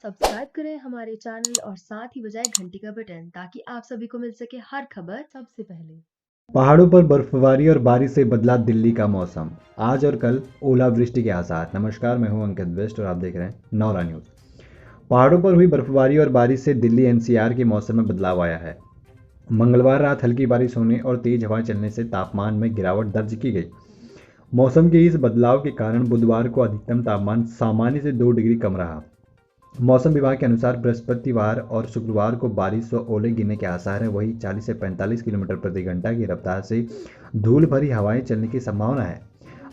Subscribe करें हमारे channel और साथ ही बजाएं घंटी का बटन ताकि आप सभी को मिल सके हर खबर सबसे पहले। पहाड़ों पर बर्फबारी और बारिश से बदला दिल्ली का मौसम। आज और कल ओलावृष्टि के आसार। नमस्कार, मैं हूं अंकित वेस्ट और आप देख रहे हैं नौरा न्यूज। पहाड़ों पर हुई बर्फबारी और बारिश से दिल्ली एनसीआर के मौसम में बदलाव आया है। मंगलवार रात हल्की बारिश होने और तेज हवाएं चलने से तापमान में गिरावट दर्ज की गई। मौसम के इस बदलाव के कारण बुधवार को अधिकतम तापमान सामान्य से 2 डिग्री कम रहा। मौसम विभाग के अनुसार बृहस्पतिवार और शुक्रवार को बारिश व ओले गिरने के आसार है। वहीं 40 से 45 किलोमीटर प्रति घंटा की रफ्तार से धूल भरी हवाएं चलने की संभावना है।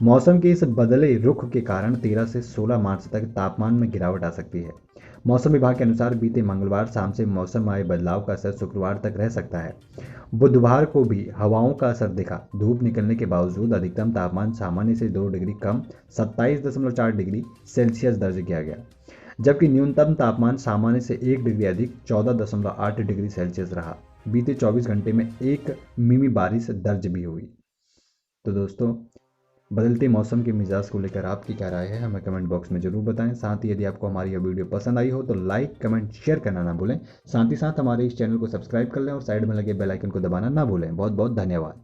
मौसम के इस बदले रुख के कारण 13 से 16 मार्च तक तापमान में गिरावट आ सकती है। मौसम विभाग के अनुसार बीते मंगलवार शाम से मौसम में आए बदलाव का असर शुक्रवार तक रह सकता है। बुधवार को भी हवाओं का असर दिखा। धूप निकलने के बावजूद अधिकतम तापमान सामान्य से 2 डिग्री कम 27.4 डिग्री सेल्सियस दर्ज किया गया, जबकि न्यूनतम तापमान सामान्य से 1 डिग्री अधिक 14.8 डिग्री सेल्सियस रहा। बीते 24 घंटे में एक मिमी बारिश दर्ज भी हुई। तो दोस्तों, बदलते मौसम के मिजाज को लेकर आपकी क्या राय है, हमें कमेंट बॉक्स में जरूर बताएं। साथ ही यदि आपको हमारी यह वीडियो पसंद आई हो तो लाइक, कमेंट, शेयर करना ना भूलें। साथ ही साथ हमारे इस चैनल को सब्सक्राइब कर लें और साइड में लगे बेल आइकन को दबाना ना भूलें। बहुत बहुत धन्यवाद।